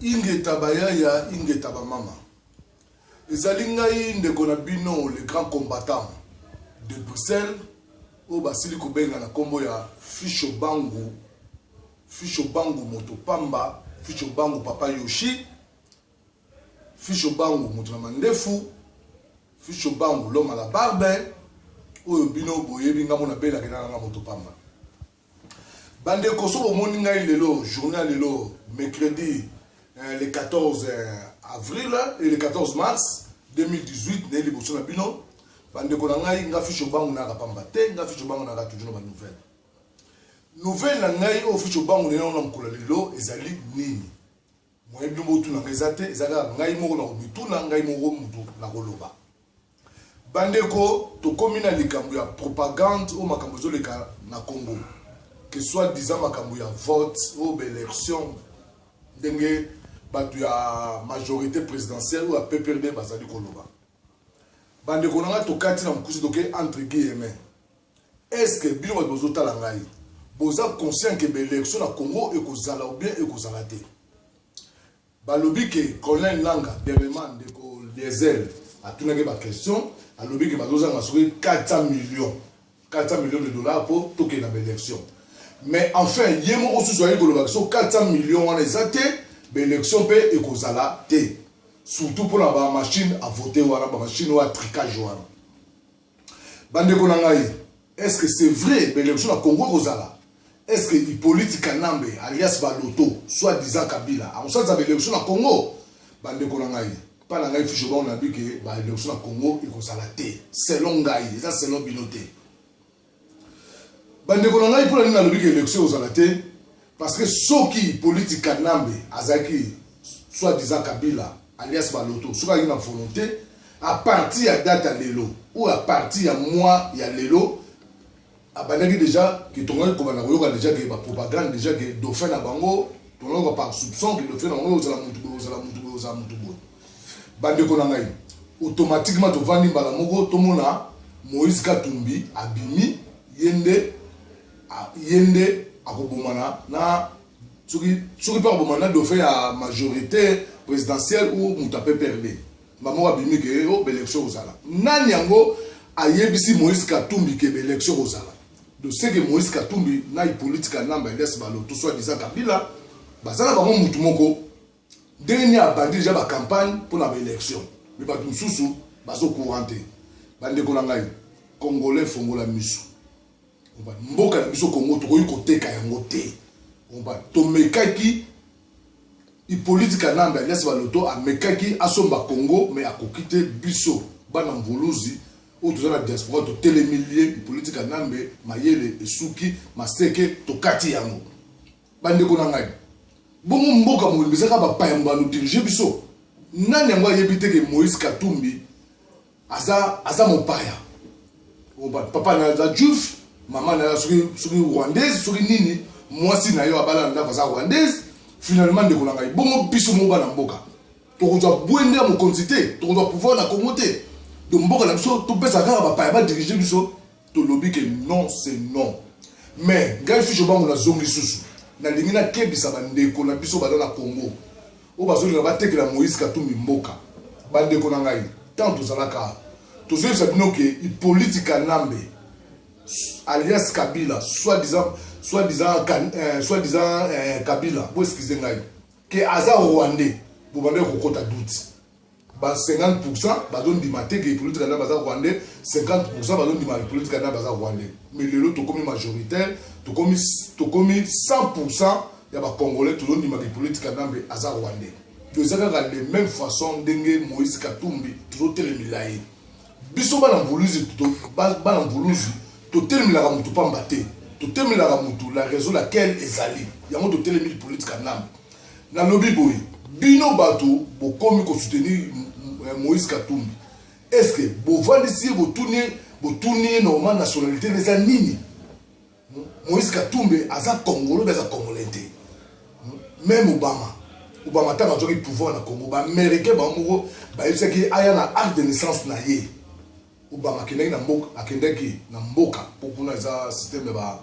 ingeta bayaya ingeta bamama ezali ngai ndeko na bino le grand combattant de Bruxelles o basili kobenga na kombo ya Ficho Bangu moto pamba, Ficho Bangu papa Yoshi, Ficho Bangu moto na mandefu, Ficho Bangu l'homme à la barbe oyo bino boyebi nga mona bela kena nga moto pamba. Bande koso moni ngai lelo journal lelo mercredi le 14 avril et le 14 mars 2018 ne liboso na bino bande ko na ngai nga Ficho Bangu na pamba te nga Ficho Bangu na toujours ba nouvelle na ngai o Ficho Bangu na mkola lelo ezali nini moyebi motu na ezate ezaka ngai moko na mituna ngai moko mutu na koloba bandeko to komina likambo ya propagande o makambo zoleka na Congo que soit disant makambo ya vote ou élection ndenge batu ya majorité présidentielle ou ya PPRD bazali koloba bandeko nanga to kati na mkusi doke entre guillemets est-ce que bino ba bozotala ngai boza conscient que l'élection na Congo ekozala ou bien ekozala te balobi ke Colin Langa dernièrement ndeko Diesel a tourné ba question alobi ke bazoza ngasoki 400 millions de dollars pour toke na élection mais enfin yemo osusoye koloba so 400 millions wana ezate l'élection pe ekozala te surtout pour la machine à voter wana ba machine wa tricage wana bandeko na ngai est-ce que c'est vrai l'élection na Congo ekozala est-ce que Hippolyte Kanambe alias Baloto soit disant Kabila a ça l'élection na Congo bandeko na ngai pas na ngai Ficho Bangu na bi ke ba élection na Congo ekozala te selon ngai ça selon binoté bandeko na ngai pour la lobi ke élection ekozala te parce que soki Hippolyte Kanambe azaki soit disant Kabila alias Baloto soki a une volonté à partir de date à lelo ou à partir de mois ya lelo abandaki déjà que ton gars comme na déjà que propagande déjà que dauphin na bango ton par soupçon que dauphin na bango ozala mutu bandeko na ngai automatiquement to vandi mbala moko to mona Moïse Katumbi abimi yende akobomana na soki pa bomana dauphin ya majorité présidentielle ou mutu PPRD mamo abimi ke o élection ozala nani yango ayebisi Moïse Katumbi ke élection ozala de ce que Moïse Katumbi na Hippolyte Kanambe laisse Baloto soit disant Kabila bazala bango mutu moko ndenge a bandi déjà ba campagne pour la élection mais ba mususu bazo couranté bandeko na ngai congolais fongola misu on va mboka na biso Congo to koyi koteka yango te on va to mekaki Hippolyte Kanambe laisse Baloto a mekaki asomba Congo mais akokite biso bana mvuluzi ou tout ça la diaspora to télémilier Hippolyte Kanambe mayele esuki maseke to kati yango bandeko na ngai bongo mboka mo bizaka ba payamba no diriger biso nani yango yebite ke Moïse Katumbi aza mopaya oba papa na za juif maman na soki rwandaise soki nini mwasi na yo abala nda baza rwandaise finalement ndeko na ngai bongo biso mo bana mboka to ko bwende mo consité to ko pouvoir na Congo te de mboka na biso to pesa kaka ba paya ba diriger biso to lobi ke non c'est non mais ngai Ficho Bangu na zongi susu na limina kebisa bandeko na biso bana na Congo o bazoli na batekela Moïse Katumbi mboka bandeko na ngai tant tozalaka tozolisa bino ke Hippolyte Kanambe alias Kabila soit disant Kabila bo excusez ngai ke aza rwandais bo bande kokota doute ba 50% bazon dimate ke Hippolyte Kanambe aza rwandais 50% bazon dimate Hippolyte Kanambe aza rwandais mais lelo to komi majoritaire to komi 100% ya ba congolais to don dimate Hippolyte Kanambe aza rwandais to ezaka les mêmes façon ndenge Moïse Katumbi to telemilai biso bana mvuluzi to telemilaka mutu pamba te to telemilaka mutu la raison laquelle ezali yango to telemil Hippolyte Kanambe na lobi boy bino bato bokomi ko soutenir Moïse Katumbi est-ce que bovandisi botuni normal nationalité les nini Moïse Katumbi aza congolais aza congolais te même Obama tanga joki pouvoir na Congo ba américain ba moko ba yebisaki aya na acte de naissance na ye Obama akendaki na mboka pour kuna za système ba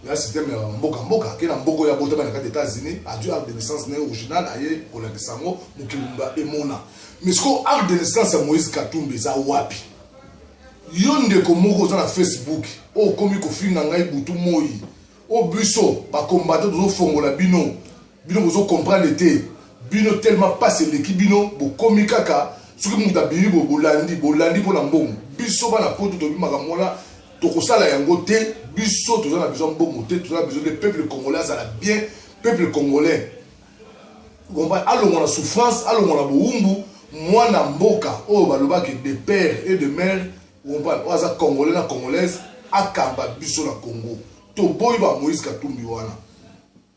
ya système ya mboka mboka ke na mboko ya botama na kati États-Unis a dû art de naissance na original aye ko la kisango mukimba emona mais ce ko art de naissance ya Moïse Katumbi za wapi yo ndeko moko za na Facebook o komi ko finga ngai butu moi o biso ba combattre zo fongola bino bozo comprendre te bino tellement passé l'équipe bino bo komi kaka soki muta bini bo bolandi po na mbongo biso bana poto to bimaka mona to kosala yango te biso to na besoin mbongo te to na besoin le peuple congolais ça la bien peuple congolais gomba alongo na souffrance alongo na boumbu mwana mboka o balobaki de père et de mère gomba oza congolais na congolaise akamba biso na Congo to boy ba Moïse Katumbi wana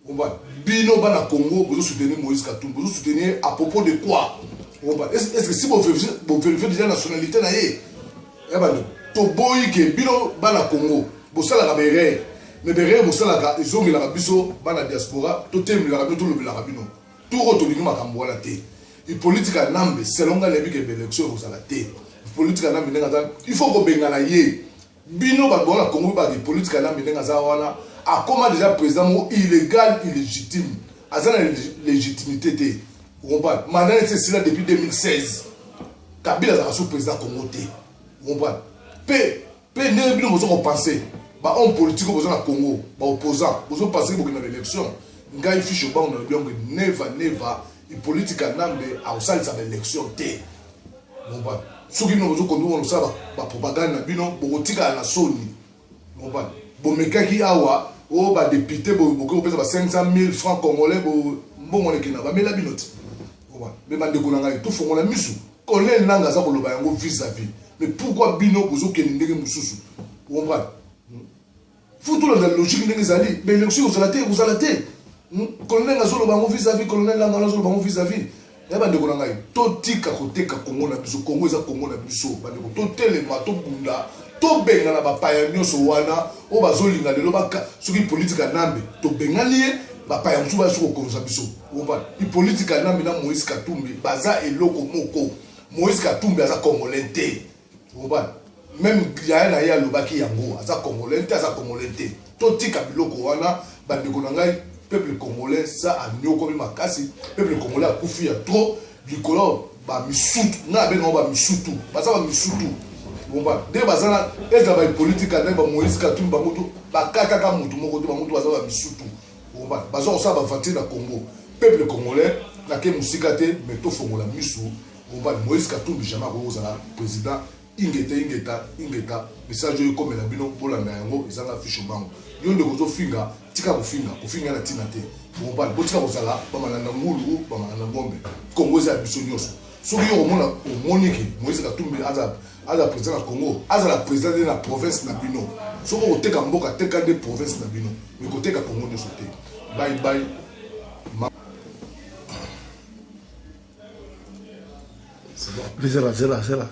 gomba bino bana Congo bozo soutenir Moïse Katumbi bozo soutenir à propos de quoi gomba est-ce que si vous vérifiez déjà nationalité na ye eh ben to boy ke bino bana Congo bosala ka berere mais berere bosala ka ezongi la biso bana diaspora to temi la bino to le la bino tout rotolingi makambo wala te i politique nambe selonga lebi ke élection bosala te politique nambe ndenga il faut ko bengana ye bino ba bona Congo ba di politique nambe ndenga za wana a comment déjà président mo illégal illégitime azana légitimité te on parle maintenant c'est là depuis 2016 Kabila za sous président Congo te on parle pe ne bino bozo ko penser ba homme politique bozo na Congo ba opposant bozo penser pour que na l'élection ngai fiche ba on a bien que never i politique nambe a usali sa élection te on parle soki no bozo kondu on sa ba propagande na bino bokotika na soni on parle bomekaki awa o ba député boko pesa ba 500,000 francs congolais bo mbongo lekina ba mela binoti on parle mais bande ko nanga tout fongola misu kolel nanga za koloba yango vis-à-vis. Mais pourquoi bino bozo kenindenge mususu? Vous comprenez? Faut tout la logique ndenge zali. Mais l'élection vous allez colonel ngazolo bango vis-à-vis, colonel langa ngazolo bango vis-à-vis. Ya bande ko ngai. To tika koteka Congo na biso, Congo eza Congo na biso. Bande ko to telema to bunda, to benga na ba paya nyoso wana, o bazolinga lelo baka soki politique nambe, to benga lié ba paya musu ba soko konza biso. Vous comprenez? I politique nambe na Moïse Katumbi, baza eloko moko. Moïse Katumbi aza congolais te. Même Yaya ya lobaki yango aza congolais te aza congolais te to tika biloko wana bandeko na ngai peuple congolais ça a nyoko makasi peuple congolais a kufi ya trop likolo ba misutu na benga ba misutu baza ba misutu bomba de bazana eza ba politique na ba Moïse Katumbi ba mutu ba kaka ka mutu moko to ba mutu baza ba misutu bomba baza osa ba vanter na Congo peuple congolais na ke musika te mais to fongola misu bomba Moïse Katumbi jamais ko za président ingeta message yo comme la bino bolanda yango ezanga fiche bango yo ndeko zo finga tika kofinga na tina te bon ba botika kozala ba malanda ngulu ba malanda ngombe Congo za biso nyoso soki yo komona omoniki Moïse Katumbi aza président na Congo aza la président de la province na bino soko oteka mboka teka de province na bino mais koteka Congo nyoso te bye c'est là